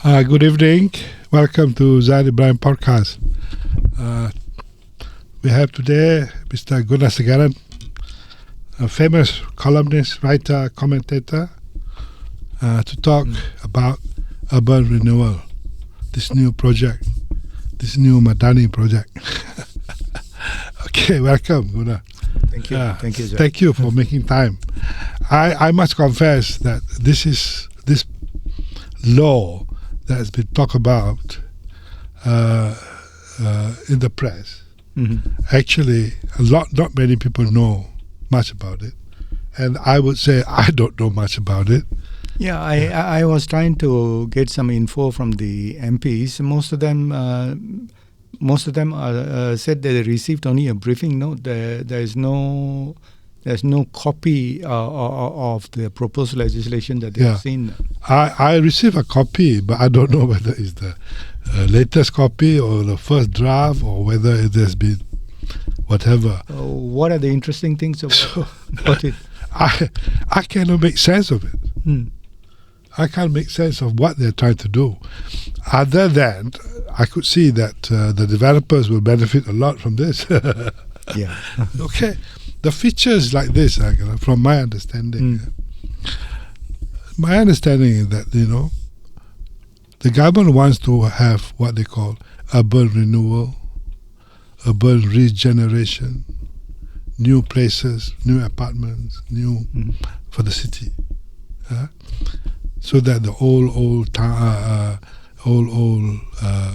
Good evening. Welcome to Zaid Ibrahim Podcast. We have today Mr. Gunasagaran, a famous columnist, writer, commentator, to talk about urban renewal, this new project, this new Madani project. Okay, welcome, Guna. Thank you. Thank you, Zaid. Thank you for making time. I must confess that this law that has been talked about in the press. Mm-hmm. Actually, not many people know much about it, and I would say I don't know much about it. Yeah, I was trying to get some info from the MPs. Most of them said that they received only a briefing note. There's no copy of the proposed legislation that they've seen. I received a copy, but I don't know whether it's the latest copy or the first draft or whether it has been whatever. What are the interesting things about it? I cannot make sense of it. I can't make sense of what they're trying to do. Other than I could see that the developers will benefit a lot from this. Yeah. Okay. The features like this, from my understanding, my understanding is that, the government wants to have what they call urban renewal, urban regeneration, new places, new apartments, for the city, so that the old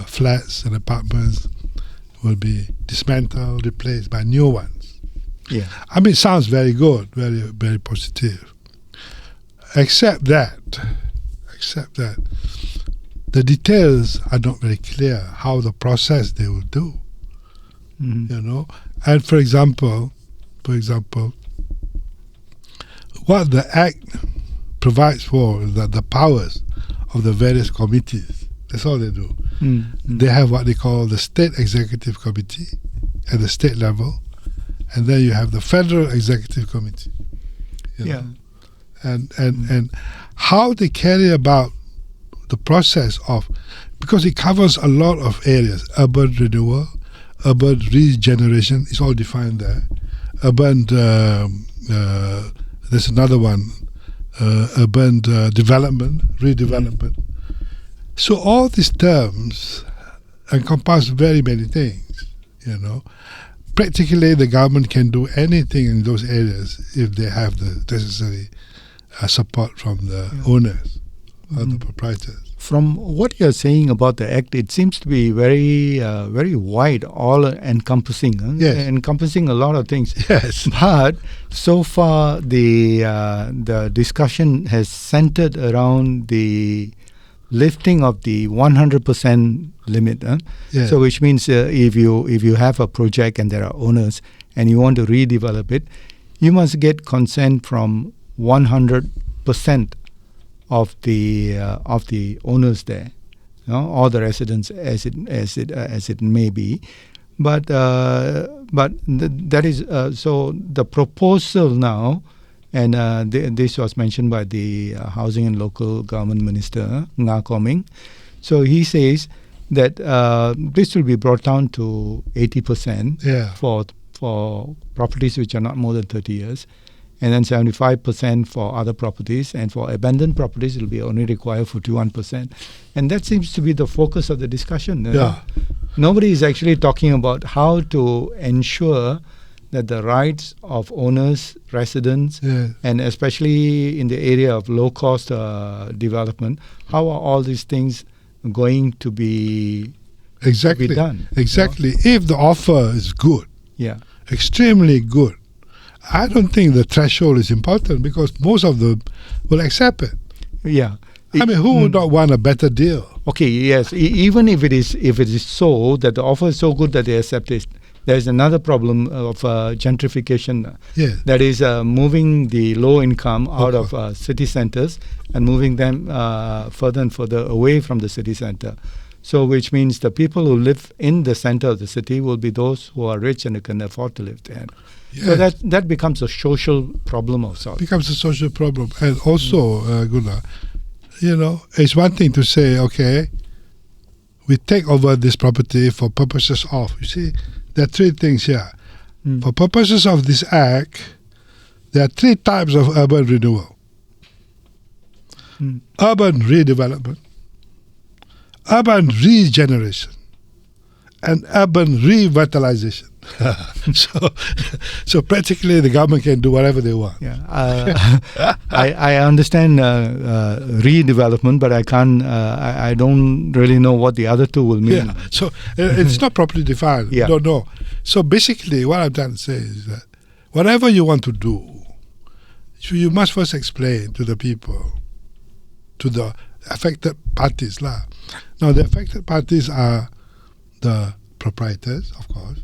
flats and apartments will be dismantled, replaced by new ones. Yeah. I mean, it sounds very good, very, very positive. Except that the details are not very clear how the process they will do. And for example, what the Act provides for is that the powers of the various committees, that's all they do. They have what they call the State Executive Committee at the state level, and then you have the Federal Executive Committee. And how they carry about the process of, because it covers a lot of areas, urban renewal, urban regeneration, it's all defined there. Urban, there's another one, urban development, redevelopment. So all these terms encompass very many things, Practically, the government can do anything in those areas if they have the necessary support from the owners or the proprietors. From what you're saying about the Act, it seems to be very, very wide, all-encompassing, encompassing a lot of things. Yes. But so far, the discussion has centered around the lifting of the 100% limit. Yeah. So which means if you have a project and there are owners and you want to redevelop it, you must get consent from 100% of the owners there, or the residents as it may be. But that is so the proposal now. And this was mentioned by the Housing and Local Government Minister, Nga Koming. So he says that this will be brought down to 80% for properties which are not more than 30 years, and then 75% for other properties, and for abandoned properties it will be only required 41%. And that seems to be the focus of the discussion. Nobody is actually talking about how to ensure that the rights of owners, residents, and especially in the area of low-cost development, how are all these things going to be done? Exactly. If the offer is good, extremely good, I don't think the threshold is important because most of them will accept it. Yeah. I mean, who would not want a better deal? Okay, yes. Even if it is so that the offer is so good that they accept it, there's another problem of gentrification. That is moving the low income out of city centers and moving them further and further away from the city center. So which means the people who live in the center of the city will be those who are rich and who can afford to live there. So that becomes a social problem of sorts. Becomes a social problem. And also, Guna, it's one thing to say, okay, we take over this property for purposes of, you see, there are three things here. For purposes of this act, there are three types of urban renewal. Urban redevelopment, urban regeneration, and urban revitalization. so practically the government can do whatever they want. Yeah, I understand redevelopment, but I can't. I don't really know what the other two will mean. Yeah, so it's not properly defined. Yeah. Don't know. So basically, what I'm trying to say is that whatever you want to do, you must first explain to the people, to the affected parties, lah. Now the affected parties are the proprietors, of course.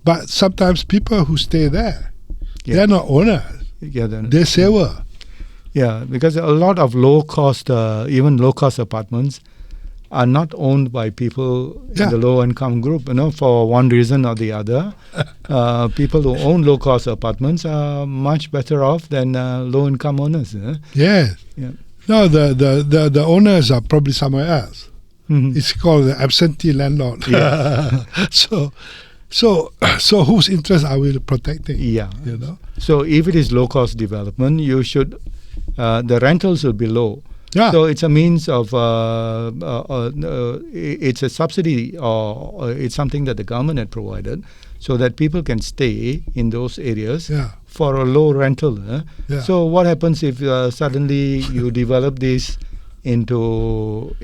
But sometimes people who stay there, they're not owners. Yeah, they're saver. Yeah, because a lot of low-cost, even low-cost apartments are not owned by people in the low-income group, for one reason or the other. People who own low-cost apartments are much better off than low-income owners. Yes. Yeah. No, the owners are probably somewhere else. It's called the absentee landlord. Yeah. So whose interest are we protecting? Yeah. So if it is low-cost development, you should the rentals will be low. Yeah. So it's a means of it's a subsidy or it's something that the government had provided so that people can stay in those areas for a low rental. So what happens if suddenly you develop this into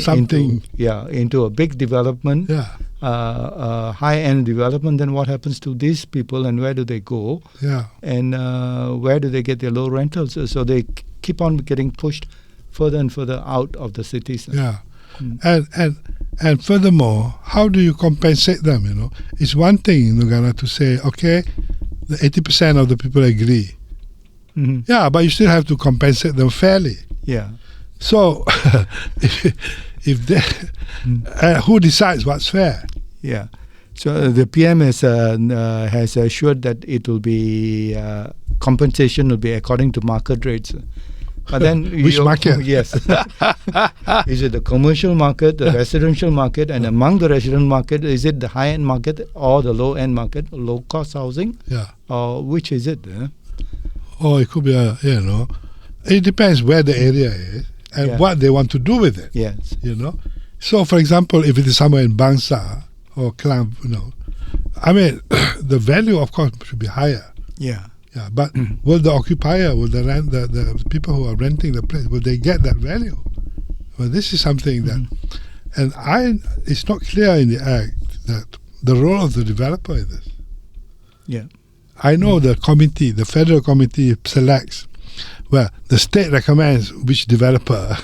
something? Into a big development, high-end development. Then what happens to these people and where do they go? Yeah. And where do they get their low rentals? So they keep on getting pushed further and further out of the cities. Yeah. And furthermore, how do you compensate them? It's one thing in Uganda to say, okay, the 80% of the people agree. Yeah, but you still have to compensate them fairly. Yeah. So, if they, who decides what's fair? Yeah. So the PM has assured that it will be compensation will be according to market rates. But then which market? Yes. Is it the commercial market, the residential market, and among the residential market, is it the high-end market or the low-end market, low-cost housing? Yeah. Or which is it? Or it could be it depends where the area is and what they want to do with it. Yes. So, for example, if it is somewhere in Bangsa or Klang, I mean, the value, of course, should be higher. Yeah. Yeah, but will the occupier, will the people who are renting the place, will they get that value? Well, this is something that, and it's not clear in the Act that the role of the developer is this. Yeah. I know the committee, the federal committee selects, well, the state recommends which developer,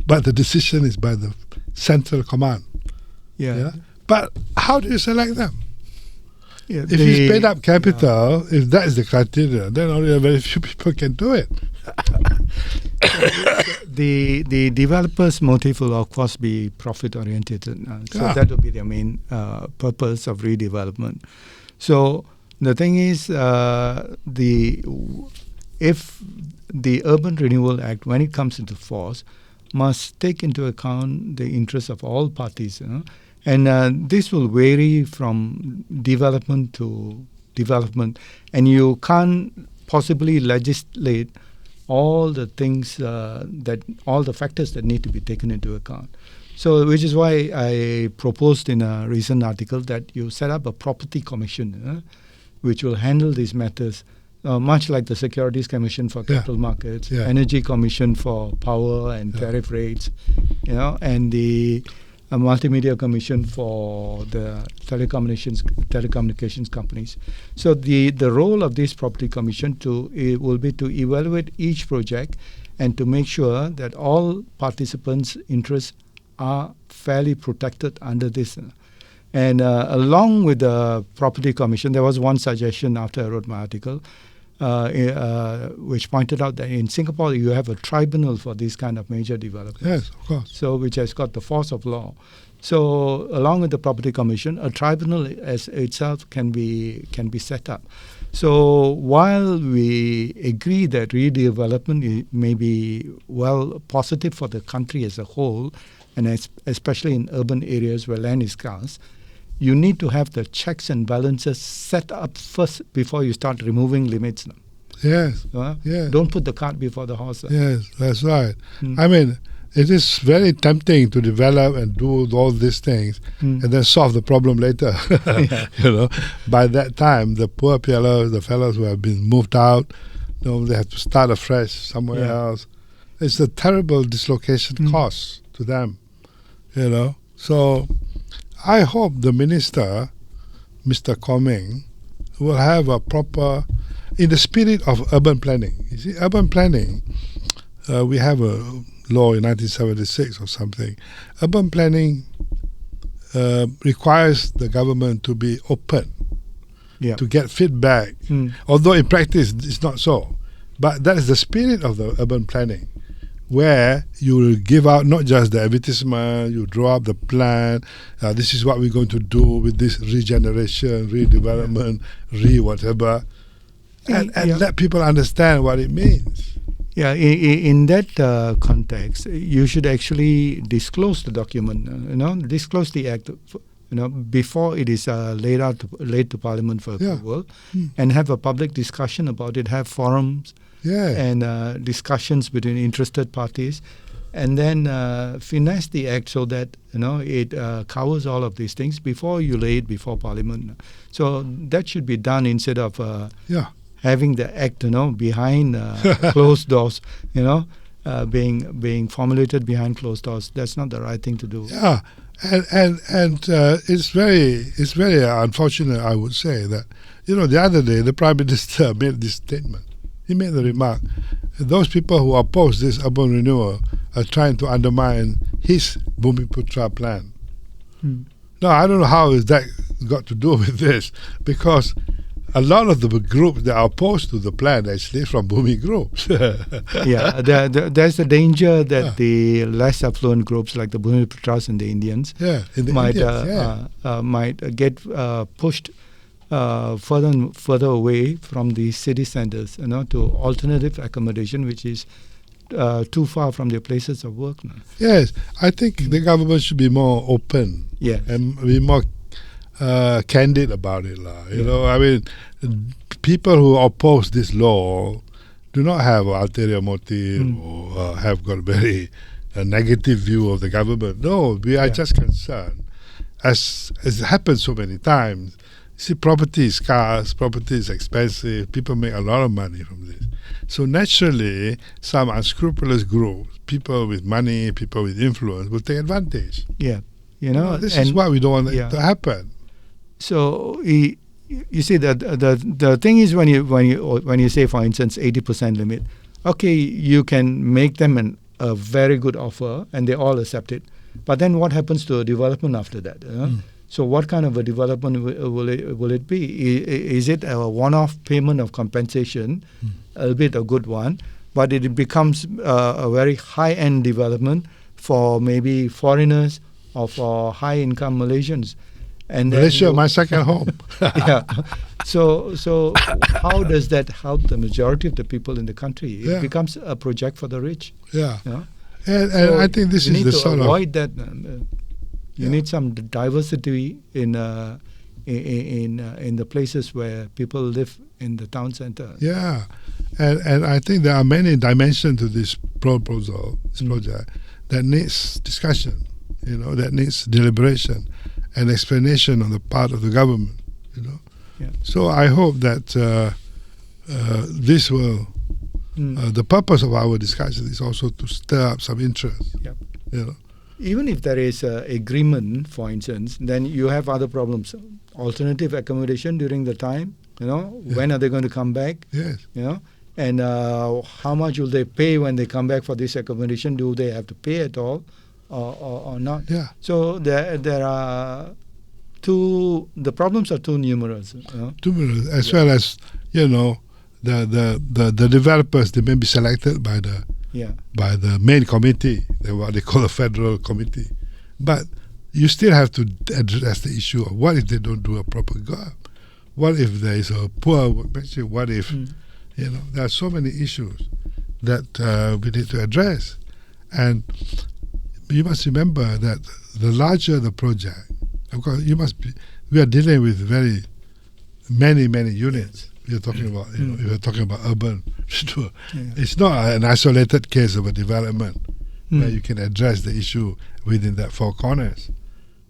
but the decision is by the central command. Yeah. But how do you select them? Yeah, if it's paid up capital, if that is the criteria, then only very few people can do it. The developer's motive will, of course, be profit-oriented. So that will be their main purpose of redevelopment. So the thing is, if the Urban Renewal Act, when it comes into force, must take into account the interests of all parties. And this will vary from development to development. And you can't possibly legislate all the things all the factors that need to be taken into account. So, which is why I proposed in a recent article that you set up a property commission, which will handle these matters, much like the Securities Commission for Capital Markets, Energy Commission for power and tariff rates, and the Multimedia Commission for the telecommunications companies. So the role of this property commission will be to evaluate each project and to make sure that all participants' interests are fairly protected under this. And along with the property commission, there was one suggestion after I wrote my article, which pointed out that in Singapore you have a tribunal for these kind of major developments. Yes, of course. So which has got the force of law. So along with the property commission, a tribunal as itself can be set up. So while we agree that redevelopment may be positive for the country as a whole, and especially in urban areas where land is scarce, you need to have the checks and balances set up first before you start removing limits. Yes. Yes. Don't put the cart before the horse. Yes, that's right. I mean, it is very tempting to develop and do all these things and then solve the problem later. By that time, the poor fellows, the fellows who have been moved out, they have to start afresh somewhere else. It's a terrible dislocation cost to them. So I hope the minister, Mr. Coming, will have a proper, in the spirit of urban planning. You see, urban planning, we have a law in 1976 or something. Urban planning requires the government to be open, to get feedback, although in practice it's not so. But that is the spirit of the urban planning, where you will give out not just the advertisement, you draw up the plan, this is what we're going to do with this regeneration, redevelopment, whatever, and let people understand what it means. Yeah, in that context, you should actually disclose the document, disclose the act, before it is laid to Parliament for approval, and have a public discussion about it, have forums and discussions between interested parties, and then finesse the act so that it covers all of these things before you lay it before Parliament. So that should be done instead of having the act, behind closed doors, being formulated behind closed doors. That's not the right thing to do. Yeah, and it's very unfortunate, I would say, that the other day the Prime Minister made this statement. He made the remark: those people who oppose this urban renewal are trying to undermine his bumiputra plan. Now, I don't know how is that got to do with this, because a lot of the groups that are opposed to the plan actually from Bumi groups. There's a danger that the less affluent groups like the Bumiputras and the Indians might get pushed further and further away from the city centers, to alternative accommodation, which is too far from their places of work now. Yes, I think the government should be more open and be more candid about it. I mean, people who oppose this law do not have an ulterior motive or have got a very negative view of the government. No, we are just concerned, as happens so many times. See, property is scarce, property is expensive, people make a lot of money from this. So naturally, some unscrupulous groups, people with money, people with influence, will take advantage. This is what we don't want to happen. So you see that the thing is, when you say, for instance, 80% limit, okay, you can make them a very good offer and they all accept it. But then what happens to a development after that? So what kind of a development will it be? Is it a one-off payment of compensation, albeit a good one, but it becomes a very high-end development for maybe foreigners or for high-income Malaysians? And Malaysia, my second home. So how does that help the majority of the people in the country? It becomes a project for the rich. And I think this is the sort of... You need to avoid that. You need some diversity in the places where people live in the town center. Yeah, and I think there are many dimensions to this proposal, this project, that needs discussion, that needs deliberation and explanation on the part of the government, So I hope that this will, the purpose of our discussion is also to stir up some interest, Even if there is agreement, for instance, then you have other problems. Alternative accommodation during the time, when are they going to come back? And how much will they pay when they come back for this accommodation? Do they have to pay at all or not? So there are the problems are too numerous. As well as, the developers, they may be selected by the main committee, what they call a federal committee. But you still have to address the issue of what if they don't do a proper job? What if there is a poor workmanship? What if, there are so many issues that we need to address. And you must remember that the larger the project, of course, we are dealing with many units. We are talking about, we are talking about urban. It's not an isolated case of a development where you can address the issue within that four corners.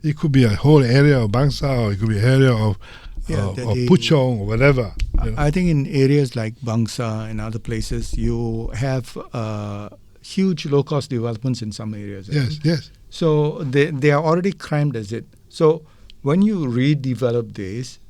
It could be a whole area of Bangsa, or it could be an area of Puchong or whatever. I think in areas like Bangsa and other places, you have huge low-cost developments in some areas. Yes. So they are already crammed as it. So when you redevelop this,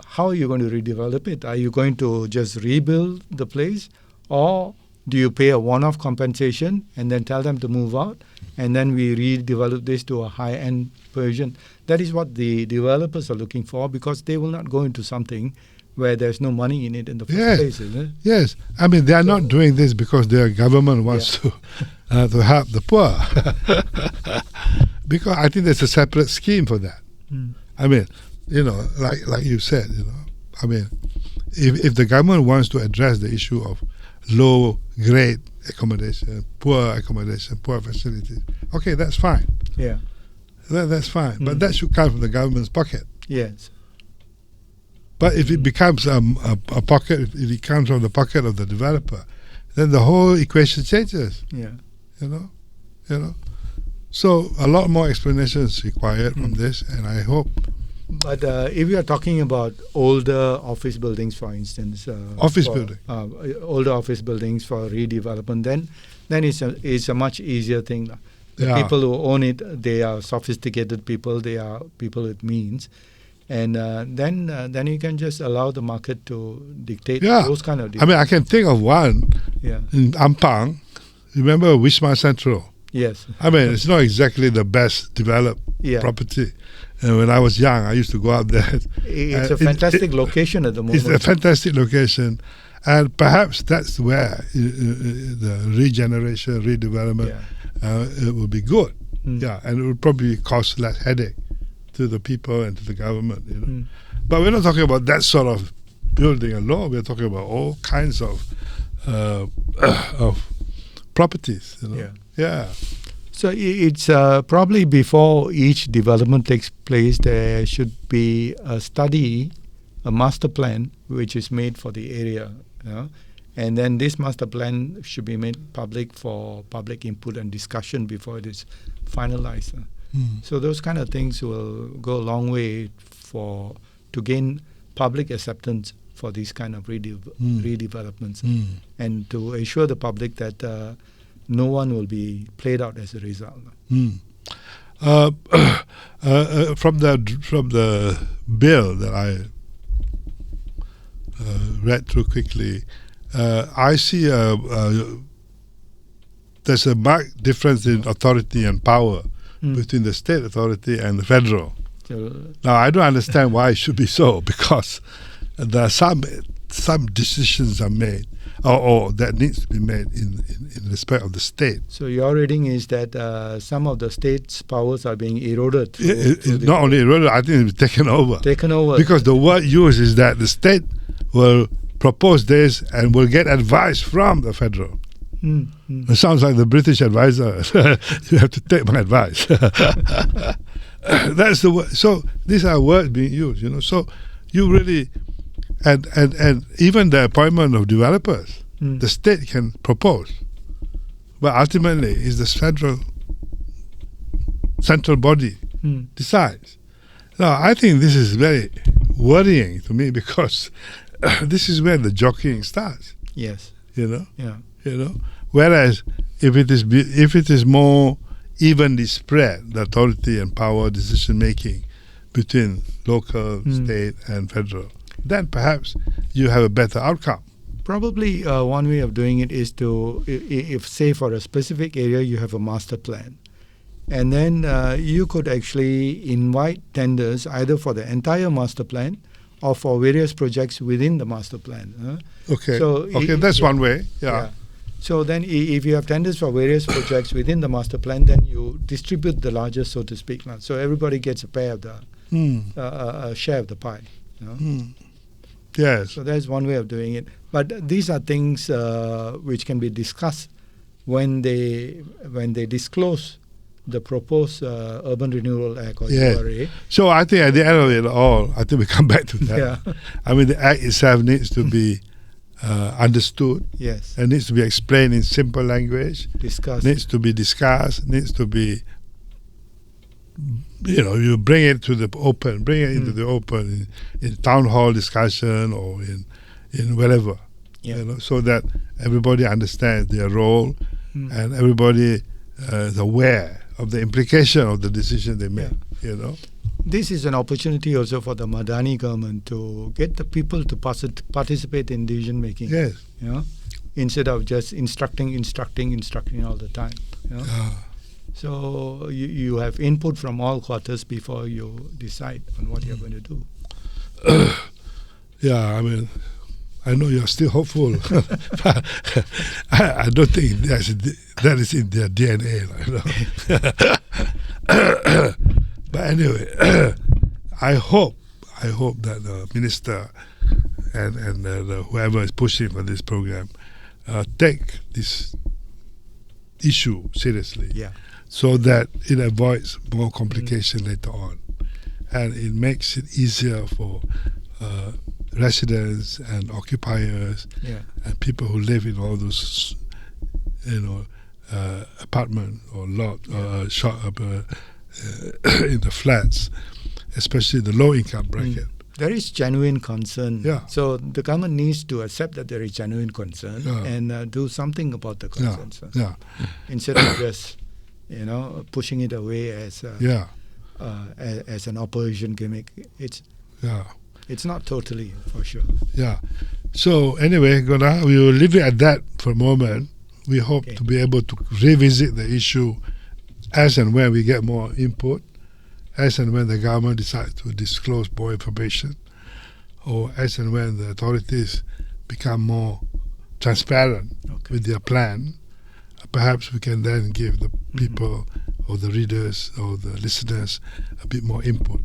how are you going to redevelop it? Are you going to just rebuild the place, or do you pay a one-off compensation and then tell them to move out, and then we redevelop this to a high-end version? That is what the developers are looking for, because they will not go into something where there's no money in it in the first place, isn't it? Yes. I mean, they are not doing this because their government wants to help the poor. Because I think there's a separate scheme for that. I mean, like you said, I mean, if the government wants to address the issue of low-grade accommodation, poor facilities, okay, that's fine. Yeah. That's fine. But that should come from the government's pocket. Yes. But if it becomes a pocket, if it comes from the pocket of the developer, then the whole equation changes. Yeah. So a lot more explanation is required from this, and I hope. But if you are talking about older office buildings, for instance, older office buildings for redevelopment, then it's a much easier thing. The people who own it, they are sophisticated people. They are people with means, and then you can just allow the market to dictate those kind of deals. I mean, I can think of one in Ampang. Remember Wisma Central? Yes. I mean, it's not exactly the best developed property. And when I was young, I used to go out there. It's a fantastic location at the moment. It's a fantastic location. And perhaps that's where the regeneration, redevelopment, it will be good. Yeah, and it will probably cause less headache to the people and to the government. But we're not talking about that sort of building alone. We're talking about all kinds of properties. Yeah. So it's probably before each development takes place, there should be a study, a master plan, which is made for the area. And then this master plan should be made public for public input and discussion before it is finalized. So those kind of things will go a long way to gain public acceptance for these kind of redevelopments, and to assure the public that no one will be played out as a result. From the bill that I read through quickly, I see there's a marked difference in authority and power between the state authority and the federal. Now, I don't understand why it should be so, because there are some decisions are made or that needs to be made in respect of the state. So your reading is that some of the state's powers are being eroded. It's not only eroded, I think it's taken over. Taken over. Because the word used is that the state will propose this and will get advice from the federal. It sounds like the British advisor. You have to take my advice. That's the word. So these are words being used, So you really, and even the appointment of developers, the state can propose. But ultimately, it's the central body decides. Now, I think this is very worrying to me, because this is where the jockeying starts. Yes. Yeah. Whereas if it is more evenly spread, the authority and power decision making between local, state, and federal, then perhaps you have a better outcome. Probably one way of doing it is to, if say for a specific area you have a master plan, and then you could actually invite tenders either for the entire master plan or for various projects within the master plan. Okay. So that's one way. Yeah. So then if you have tenders for various projects within the master plan, then you distribute the largest, so to speak. So everybody gets a share of the pie. You know? Yes. So that's one way of doing it. But these are things which can be discussed when they disclose the proposed Urban Renewal Act or URA. So I think at the end of it all, I think we come back to that. Yeah. I mean, the Act itself needs to be understood. Yes. It needs to be explained in simple language. Discussed. Needs to be discussed. Needs to be, you bring it to the open, bring it into the open in town hall discussion or in wherever, so that everybody understands their role and everybody is aware of the implication of the decision they make, This is an opportunity also for the Madani government to get the people to participate in decision making. Yes. Instead of just instructing all the time. So you have input from all quarters before you decide on what you're going to do. I mean, I know you're still hopeful. I don't think that is in their DNA. But anyway, I hope that the minister and whoever is pushing for this program take this issue seriously. So that it avoids more complication later on, and it makes it easier for residents and occupiers and people who live in all those, apartment or lot or shop in the flats, especially the low-income bracket. There is genuine concern. Yeah. So the government needs to accept that there is genuine concern and do something about the concerns. Instead of just pushing it away as an opposition gimmick. It's not totally, for sure. So anyway, we will leave it at that for a moment. We hope to be able to revisit the issue as and when we get more input, as and when the government decides to disclose more information, or as and when the authorities become more transparent with their plan. Perhaps we can then give the people or the readers or the listeners a bit more input.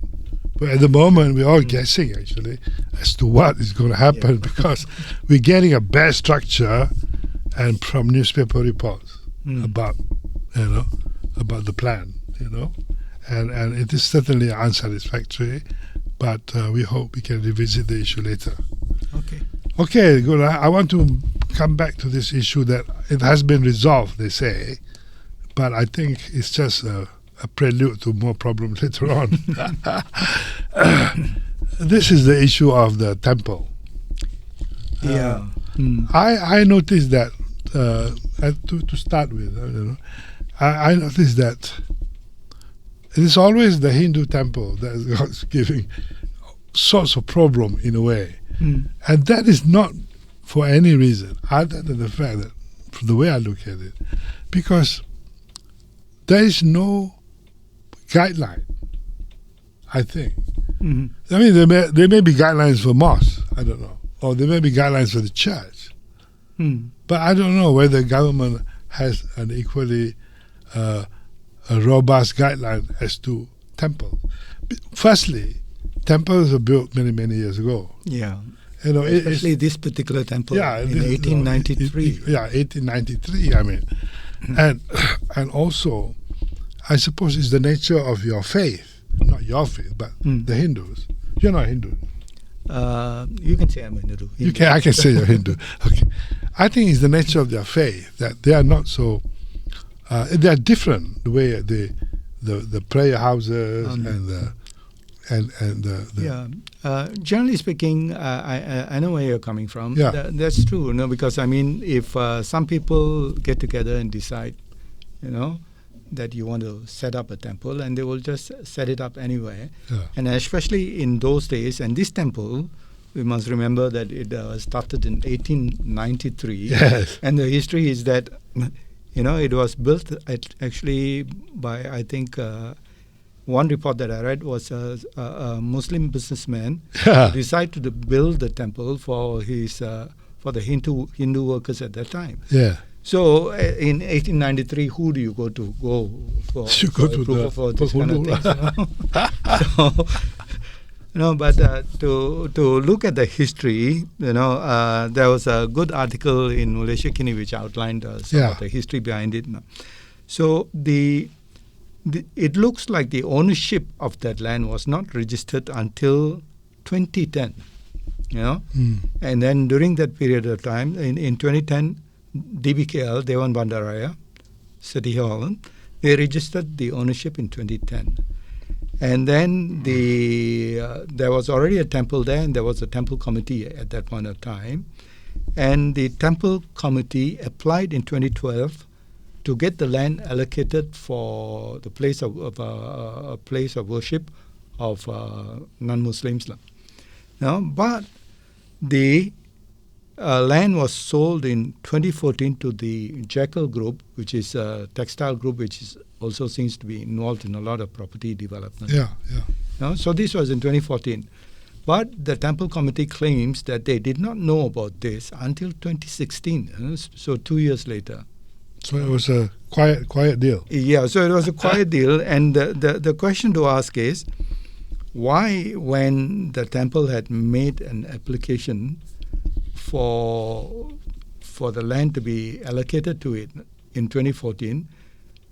But at the moment, we're all guessing, actually, as to what is going to happen because we're getting a bad structure and from newspaper reports about the plan, and it is certainly unsatisfactory, but we hope we can revisit the issue later. Okay, good. I want to come back to this issue that it has been resolved, they say, but I think it's just a prelude to more problems later on. This is the issue of the temple. I noticed that, to start with, I noticed that it is always the Hindu temple that is giving sorts of problem in a way. And that is not for any reason other than the fact that, from the way I look at it, because there is no guideline, I think. I mean, there may be guidelines for mosques, I don't know, or there may be guidelines for the church. But I don't know whether the government has an equally a robust guideline as to temples. Firstly, temples were built many, many years ago. Especially this particular temple in 1893. 1893, I mean. And also, I suppose it's the nature of your faith, not your faith, but the Hindus. You're not Hindu. You can say I'm a Hindu. I can say you're Hindu. Okay. I think it's the nature of their faith that they are not so... they are different, the way the prayer houses generally speaking, I know where you're coming from. That's true, because I mean, if some people get together and decide, that you want to set up a temple, and they will just set it up anywhere. And especially in those days, and this temple, we must remember that it started in 1893. And the history is that, it was built actually by, I think, one report that I read was a Muslim businessman who decided to build the temple for the Hindu workers at that time. So in 1893, who do you go for? You go to for this kind of things, But to look at the history, there was a good article in Malaysia Kini which outlined some of the history behind it. So it looks like the ownership of that land was not registered until 2010. And then during that period of time, in 2010, DBKL, Dewan Bandaraya, City Hall, they registered the ownership in 2010. And then there was already a temple there, and there was a temple committee at that point of time. And the temple committee applied in 2012 to get the land allocated for the place of a place of worship of non-Muslims. But the land was sold in 2014 to the Jekyll Group, which is a textile group which also seems to be involved in a lot of property development. So this was in 2014. But the temple committee claims that they did not know about this until 2016, so 2 years later. So it was a quiet deal. Yeah, so it was a quiet deal. And the question to ask is, why, when the temple had made an application for the land to be allocated to it in 2014,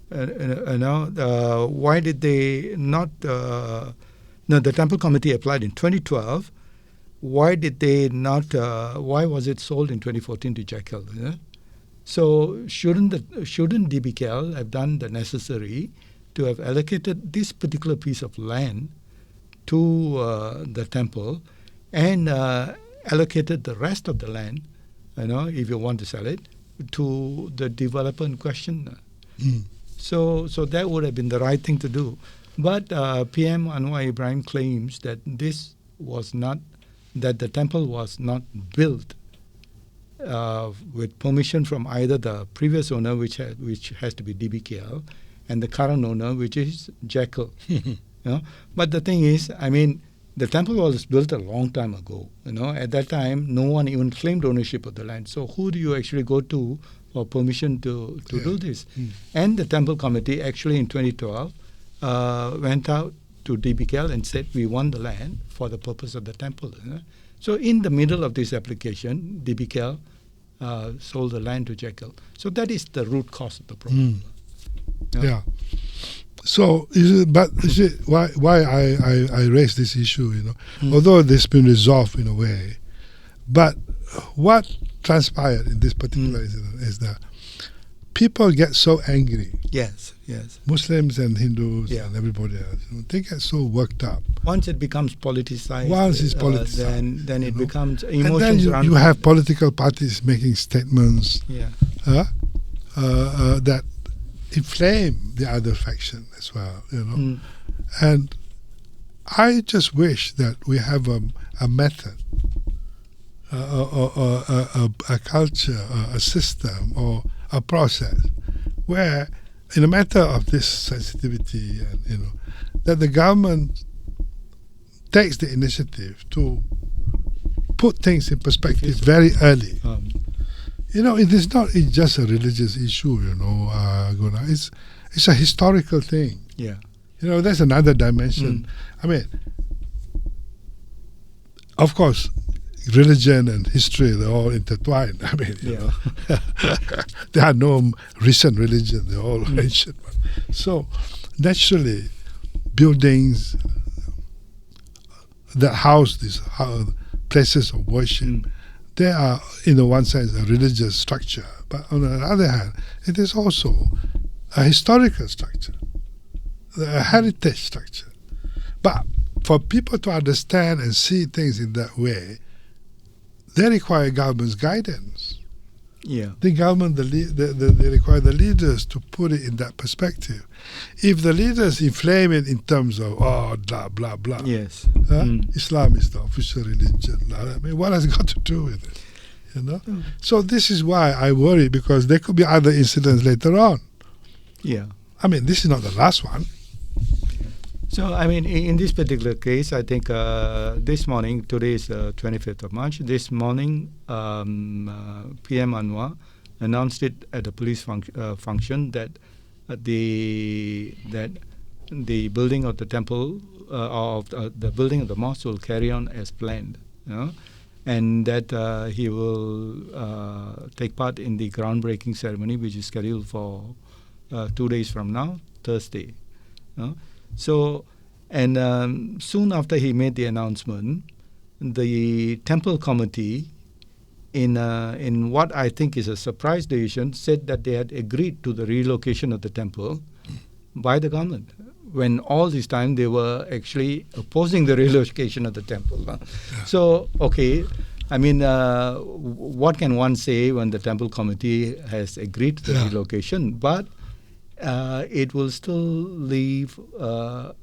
why did they not? The temple committee applied in 2012. Why did they not? Why was it sold in 2014 to Jekyll? So shouldn't DBKL have done the necessary to have allocated this particular piece of land to the temple and allocated the rest of the land, if you want to sell it, to the developer in question? So that would have been the right thing to do. But PM Anwar Ibrahim claims that that the temple was not built with permission from either the previous owner, which has to be DBKL, and the current owner, which is Jekyll. But the thing is, the temple was built a long time ago. At that time, no one even claimed ownership of the land. So who do you actually go to for permission to do this? And the temple committee actually in 2012 went out to DBKL and said, we want the land for the purpose of the temple. So in the middle of this application, DBKL sold the land to Jekyll. So that is the root cause of the problem. So, why I raised this issue, although it's been resolved in a way, but what transpired in this particular incident is that people get so angry. Yes. Muslims and Hindus and everybody else, they get so worked up. Once it becomes politicized, then it becomes emotions. And then you have political parties making statements that inflame the other faction as well, And I just wish that we have a method, a culture, a system, or a process where, in a matter of this sensitivity, that the government takes the initiative to put things in perspective very early. It is not just a religious issue, Guna. It's a historical thing. There's another dimension. Of course, religion and history, they're all intertwined. There are no recent religions, they're all ancient ones. So, naturally, buildings that house these places of worship, they are, in one sense, a religious structure. But on the other hand, it is also a historical structure, a heritage structure. But for people to understand and see things in that way, they require government's guidance. The government, they require the leaders to put it in that perspective. If the leaders inflame it in terms of, blah, blah, blah. Islam is the official religion. What has it got to do with it? So this is why I worry, because there could be other incidents later on. This is not the last one. So, in this particular case, I think this morning, today is the 25th of March, this morning, PM Anwar announced it at a police function that the building of the temple of the building of the mosque will carry on as planned, and that he will take part in the groundbreaking ceremony, which is scheduled for 2 days from now, Thursday. So, and soon after he made the announcement, the temple committee, in what I think is a surprise decision, said that they had agreed to the relocation of the temple by the government, when all this time they were actually opposing the relocation of the temple. So, okay, I mean, what can one say when the temple committee has agreed to the relocation? But it will still leave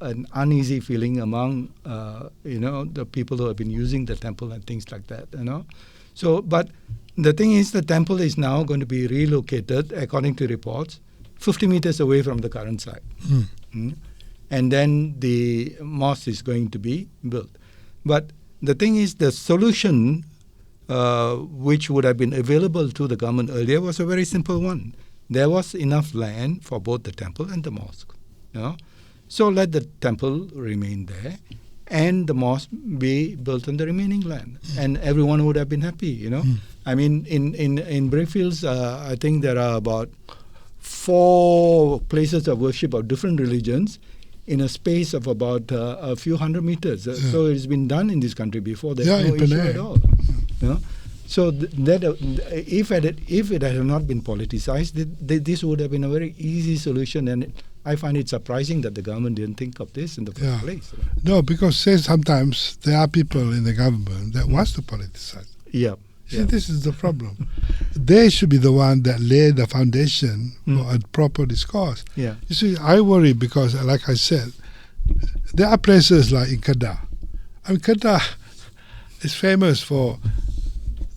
an uneasy feeling among, the people who have been using the temple and things like that, So, but the thing is, the temple is now going to be relocated, according to reports, 50 meters away from the current site. And then the mosque is going to be built. But the thing is, the solution which would have been available to the government earlier was a very simple one. There was enough land for both the temple and the mosque. So let the temple remain there and the mosque be built on the remaining land. And everyone would have been happy, I mean, in Brickfields, I think there are about 4 places of worship of different religions in a space of about a few hundred meters. So it's been done in this country before. There's no issue at all. So if it had not been politicized, this would have been a very easy solution. And I find it surprising that the government didn't think of this in the first place. No, because sometimes there are people in the government that wants to politicize. See, this is the problem. They should be the one that lay the foundation for a proper discourse. You see, I worry because, like I said, there are places like in Kedah. I mean, Kedah is famous for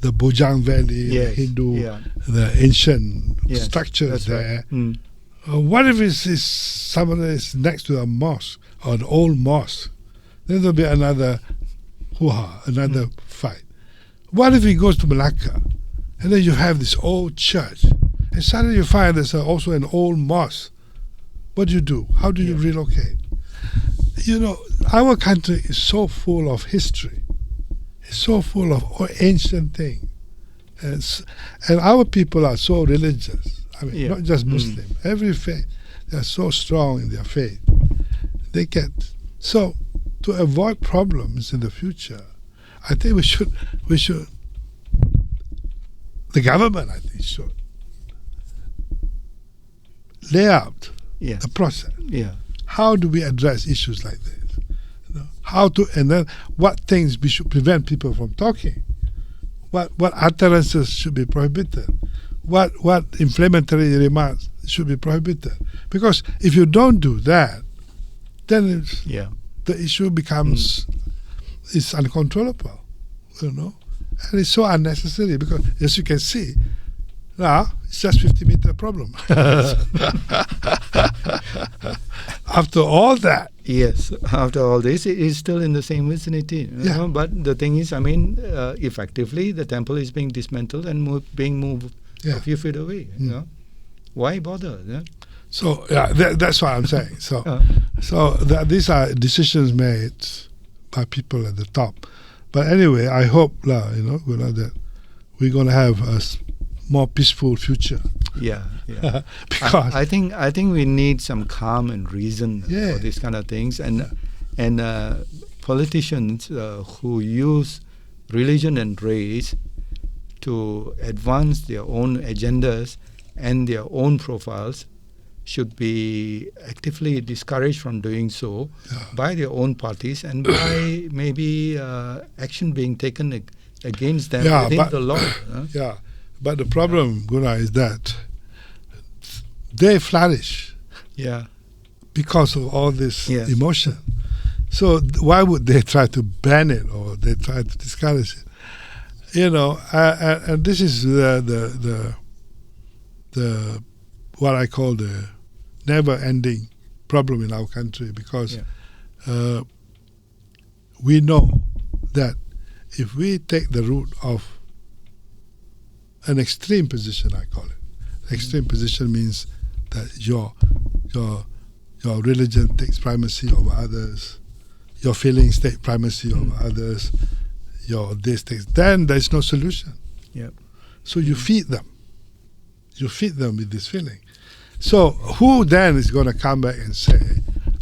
the Bojang Valley, the Hindu, the ancient structures there. Right. What if someone is next to a mosque or an old mosque? Then there'll be another hoo-ha, another fight. What if he goes to Malacca and then you have this old church and suddenly you find there's also an old mosque? What do? How do you relocate? Our country is so full of history. It's so full of ancient things. And our people are so religious. I mean, not just Muslim. Every faith, they are so strong in their faith. So to avoid problems in the future, I think we should, the government, I think, should lay out a process. How do we address issues like this? And then what things we should prevent people from talking? What utterances should be prohibited? What inflammatory remarks should be prohibited? Because if you don't do that, then the issue becomes it's uncontrollable, and it's so unnecessary because, as you can see, now it's just 50-meter problem. After all that. Yes, after all this, it is still in the same vicinity. But the thing is, I mean, effectively, the temple is being dismantled and being moved a few feet away. Why bother? So that's what I'm saying. So these are decisions made by people at the top. But anyway, I hope that we're going to have a more peaceful future. Because I think we need some calm and reason for these kind of things, and politicians who use religion and race to advance their own agendas and their own profiles should be actively discouraged from doing so by their own parties and by maybe action being taken against them within the law. But the problem, Guna, is that they flourish because of all this emotion. So why would they try to ban it or they try to discourage it? And this is the what I call the never-ending problem in our country, because we know that if we take the route of an extreme position, I call it. Extreme position means that your religion takes primacy over others. your feelings take primacy over others, your this takes, then there's no solution. Yeah. So you feed them. You feed them with this feeling. So who then is going to come back and say,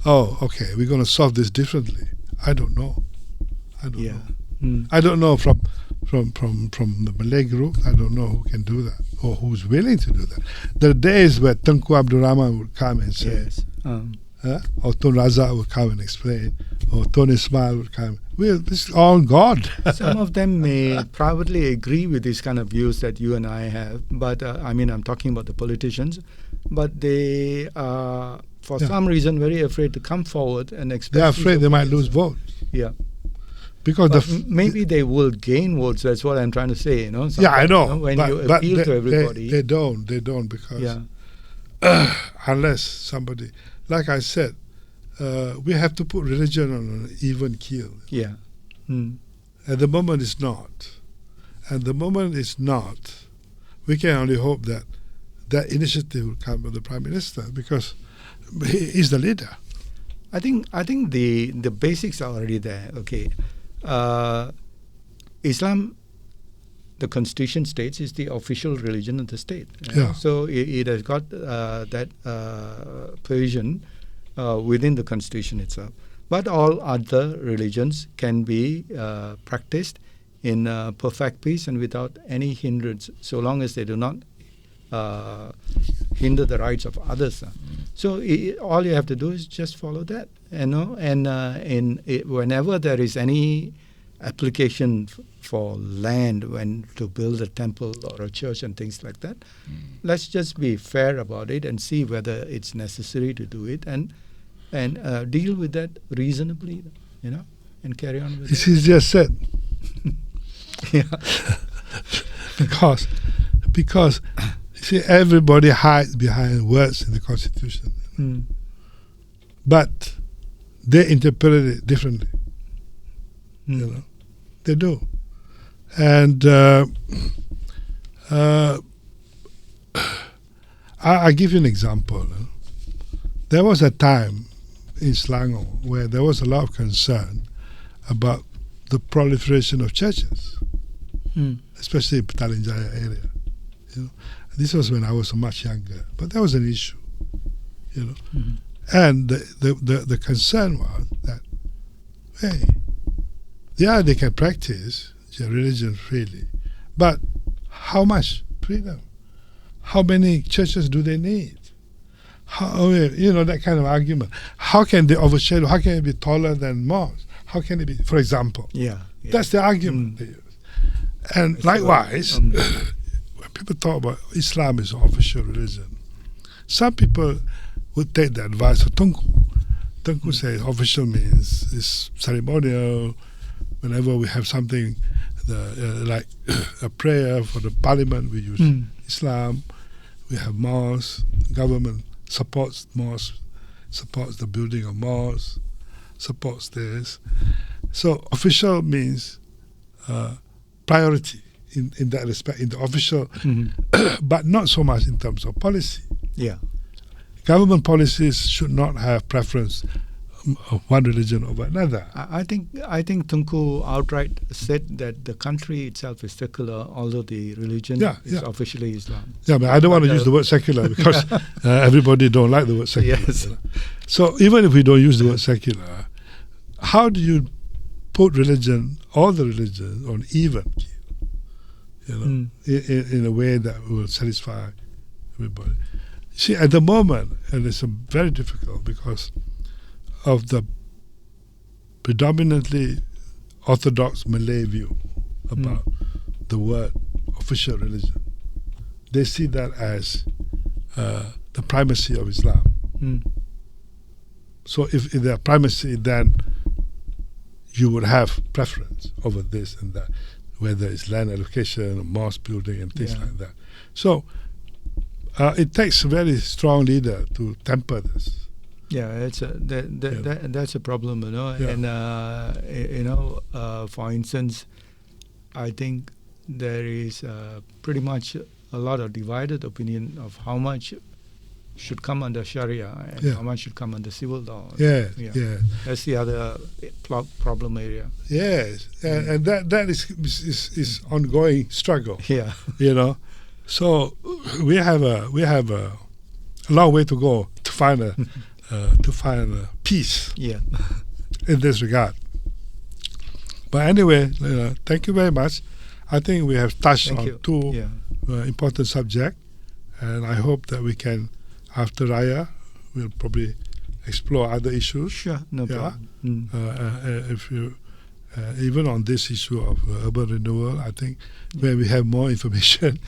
oh, okay, we're going to solve this differently? I don't know. I don't know. I don't know from the Malay group. I don't know who can do that or who's willing to do that. There are days where Tunku Abdul Rahman would come and say, or Tun Razak would come and explain, or Tun Ismail would come. Well, this is all God. Some of them may privately agree with these kind of views that you and I have, but I'm talking about the politicians, but they are, for some reason, very afraid to come forward and express. They're afraid they might lose votes. Yeah. Because maybe they will gain votes. That's what I'm trying to say. I know. When you appeal to everybody, they don't because unless somebody, like I said, we have to put religion on an even keel. Yeah. At the moment, it's not. At the moment, it's not. We can only hope that that initiative will come from the Prime Minister because he is the leader. I think the basics are already there. Okay. Islam, the Constitution states, is the official religion of the state. So it has got that provision within the Constitution itself. But all other religions can be practiced in perfect peace and without any hindrance, so long as they do not hinder the rights of others. So all you have to do is just follow that, whenever there is any application for land to build a temple or a church and things like that, let's just be fair about it and see whether it's necessary to do it and deal with that reasonably, and carry on with it. This is just said. because see, everybody hides behind words in the Constitution. But they interpret it differently. They do. And I'll give you an example. There was a time in Selangor where there was a lot of concern about the proliferation of churches, especially in Petaling Jaya area. This was when I was much younger, but that was an issue, And the concern was that, hey, they can practice their religion freely, but how much freedom? How many churches do they need? How, that kind of argument. How can they overshadow? How can it be taller than mosques? How can it be, for example? That's the argument they use. And it's likewise, when people talk about Islam as an official religion, some people would take the advice of Tunku. Tunku says official means it's ceremonial. Whenever we have something like a prayer for the parliament, we use Islam. We have mosques. Government supports mosques, supports the building of mosques, supports this. So official means priority in that respect, in the official, but not so much in terms of policy. Government policies should not have preference of one religion over another. I think Tunku outright said that the country itself is secular, although the religion is officially Islam. Yeah, but I don't want to use the word secular because everybody don't like the word secular. Yes. So even if we don't use the word secular, how do you put religion, all the religions, on even keel, in a way that will satisfy everybody? See, at the moment, and it's very difficult because of the predominantly orthodox Malay view about the word official religion. They see that as the primacy of Islam. So if there's primacy, then you would have preference over this and that, whether it's land allocation or mosque building and things like that. So it takes a very strong leader to temper this. That's a problem, And for instance, I think there is pretty much a lot of divided opinion of how much should come under Sharia and Yeah. how much should come under civil law. Yeah, Yeah. yeah. That's the other problem area. Yes, and that is ongoing struggle. Yeah. You know, so we have a long way to go to find a peace Yeah. in this regard. But anyway, thank you very much. I think we have touched Thank on you. two Yeah. important subjects, and I hope that we can, after Raya, we'll probably explore other issues. Sure. No Yeah. problem. If you even on this issue of urban renewal, I think when we have more information,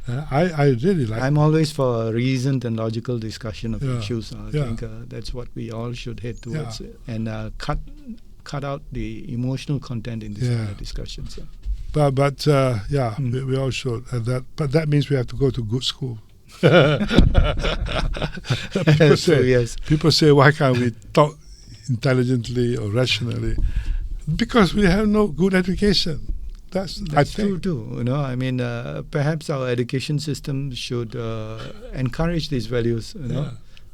I really like. I'm always for a reasoned and logical discussion of Yeah. issues. I Yeah. think that's what we all should head towards, Yeah. and cut out the emotional content in this Yeah. kind of discussions. But yeah, we all should. But that means we have to go to good school. People say, why can't we talk intelligently or rationally? Because we have no good education. That's I think. True too. You know, I mean, perhaps our education system should encourage these values. You know,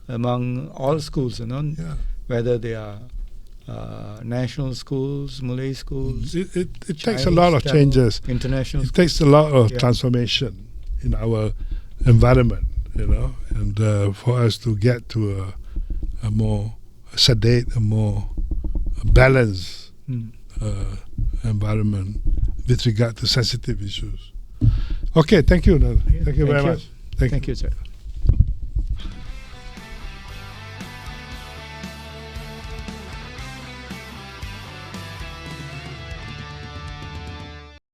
among all schools. You know, whether they are national schools, Malay schools. It takes a lot of changes. International. It takes a lot of transformation in our environment. You know, and for us to get to a more sedate, a more balanced environment with regard to sensitive issues. Okay, thank you. Thank you very much. Thank you, sir.